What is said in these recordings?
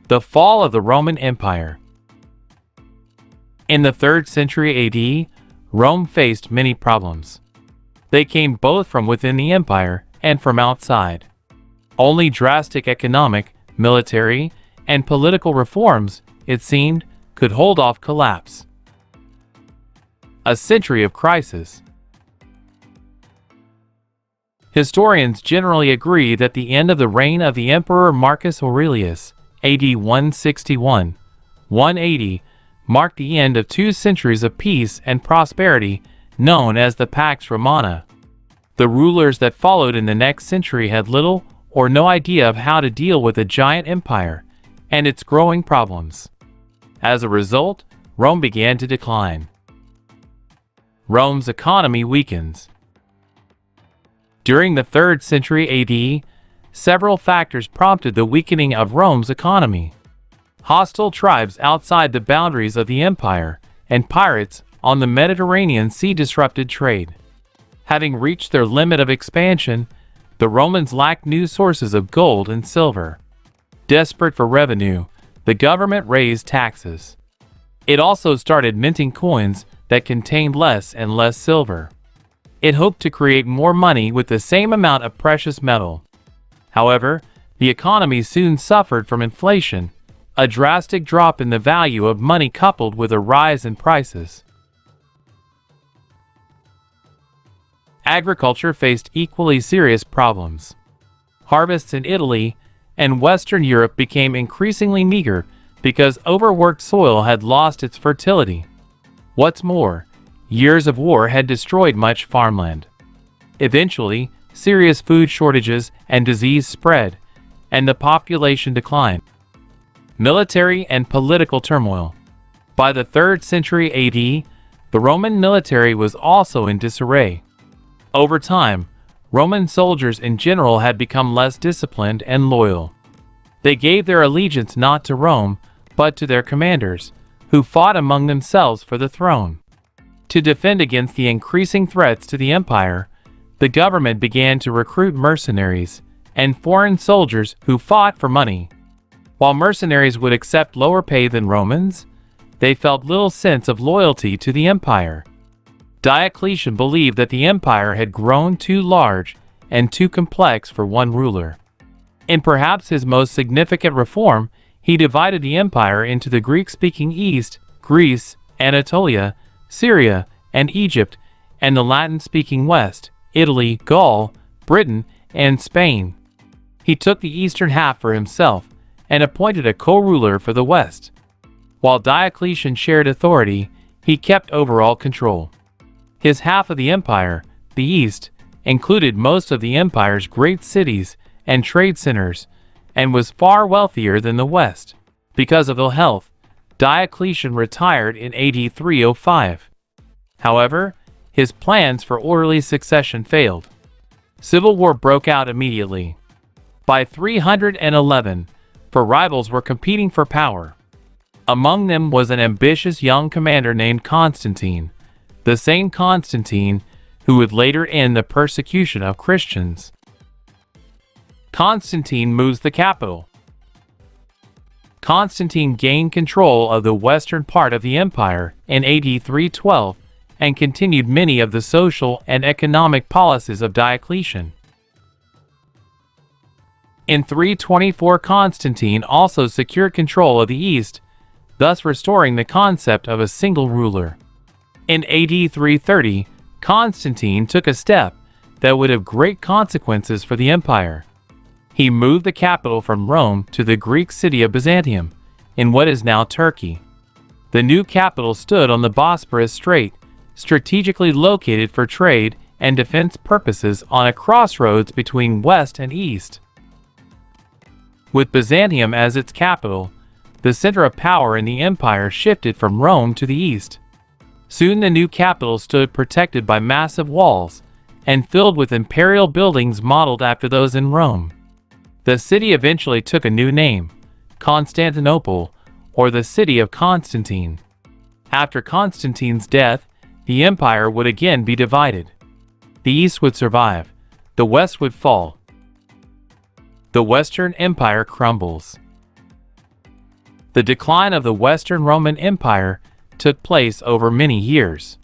The fall of the Roman Empire. In the 3rd century AD, Rome faced many problems. They came both from within the empire and from outside. Only drastic economic, military, and political reforms, it seemed, could hold off collapse. A century of crisis. Historians generally agree that the end of the reign of the Emperor Marcus Aurelius, AD 161-180, marked the end of 2 centuries of peace and prosperity known as the Pax Romana. The rulers that followed in the next century had little or no idea of how to deal with a giant empire and its growing problems. As a result, Rome began to decline. Rome's economy weakens. During the 3rd century AD, several factors prompted the weakening of Rome's economy. Hostile tribes outside the boundaries of the empire and pirates on the Mediterranean Sea disrupted trade. Having reached their limit of expansion, the Romans lacked new sources of gold and silver. Desperate for revenue, the government raised taxes. It also started minting coins that contained less and less silver. It hoped to create more money with the same amount of precious metal. However, the economy soon suffered from inflation, a drastic drop in the value of money coupled with a rise in prices. Agriculture faced equally serious problems. Harvests in Italy and Western Europe became increasingly meager because overworked soil had lost its fertility. What's more, years of war had destroyed much farmland. Eventually, serious food shortages and disease spread, and the population declined. Military and political turmoil. By the 3rd century AD, the Roman military was also in disarray. Over time, Roman soldiers in general had become less disciplined and loyal. They gave their allegiance not to Rome, but to their commanders, who fought among themselves for the throne. To defend against the increasing threats to the empire, the government began to recruit mercenaries and foreign soldiers who fought for money. While mercenaries would accept lower pay than Romans, they felt little sense of loyalty to the empire. Diocletian believed that the empire had grown too large and too complex for one ruler. In perhaps his most significant reform, he divided the empire into the Greek-speaking East, Greece, Anatolia, Syria, and Egypt, and the Latin-speaking West, Italy, Gaul, Britain, and Spain. He took the eastern half for himself and appointed a co-ruler for the West. While Diocletian shared authority, he kept overall control. His half of the empire, the East, included most of the empire's great cities and trade centers, and was far wealthier than the West. Because of ill health, Diocletian retired in AD 305. However, his plans for orderly succession failed. Civil war broke out immediately. By 311, 4 rivals were competing for power. Among them was an ambitious young commander named Constantine, the same Constantine who would later end the persecution of Christians. Constantine moves the capital. Constantine gained control of the western part of the empire in AD 312 and continued many of the social and economic policies of Diocletian. In 324, Constantine also secured control of the East, thus restoring the concept of a single ruler. In AD 330, Constantine took a step that would have great consequences for the empire. He moved the capital from Rome to the Greek city of Byzantium, in what is now Turkey. The new capital stood on the Bosporus Strait, strategically located for trade and defense purposes on a crossroads between West and East. With Byzantium as its capital, the center of power in the empire shifted from Rome to the East. Soon the new capital stood protected by massive walls and filled with imperial buildings modeled after those in Rome. The city eventually took a new name, Constantinople, or the city of Constantine. After Constantine's death, the empire would again be divided. The East would survive, the West would fall. The Western Empire crumbles. The decline of the Western Roman Empire took place over many years.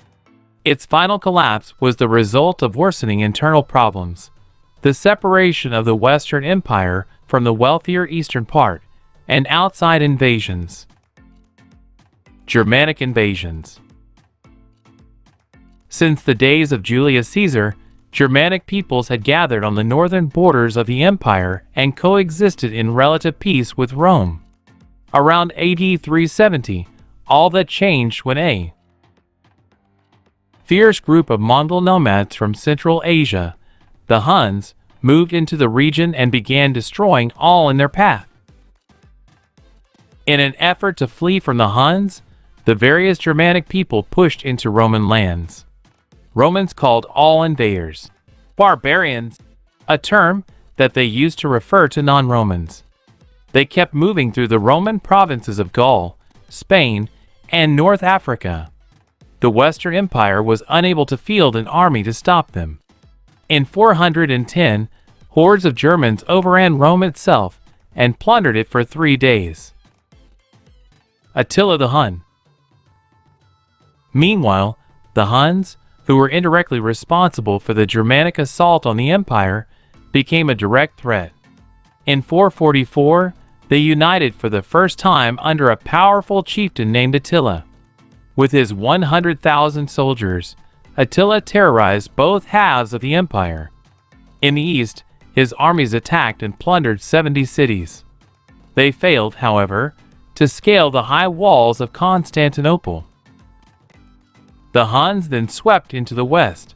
Its final collapse was the result of worsening internal problems, the separation of the Western Empire from the wealthier eastern part, and outside invasions. Germanic invasions. Since the days of Julius Caesar, Germanic peoples had gathered on the northern borders of the empire and coexisted in relative peace with Rome. Around AD 370, all that changed when a fierce group of Mongol nomads from Central Asia, the Huns, moved into the region and began destroying all in their path. In an effort to flee from the Huns, the various Germanic people pushed into Roman lands. Romans called all invaders barbarians, a term that they used to refer to non-Romans. They kept moving through the Roman provinces of Gaul, Spain, and North Africa. The Western Empire was unable to field an army to stop them. In 410, hordes of Germans overran Rome itself and plundered it for 3 days. Attila the Hun. Meanwhile, the Huns, who were indirectly responsible for the Germanic assault on the empire, became a direct threat. In 444, they united for the first time under a powerful chieftain named Attila. With his 100,000 soldiers, Attila terrorized both halves of the empire. In the east, his armies attacked and plundered 70 cities. They failed, however, to scale the high walls of Constantinople. The Huns then swept into the west.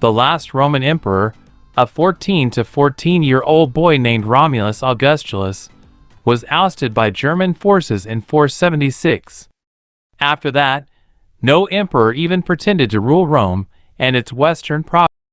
The last Roman emperor, a 14 to 14-year-old boy named Romulus Augustulus, was ousted by German forces in 476. After that, no emperor even pretended to rule Rome and its western provinces.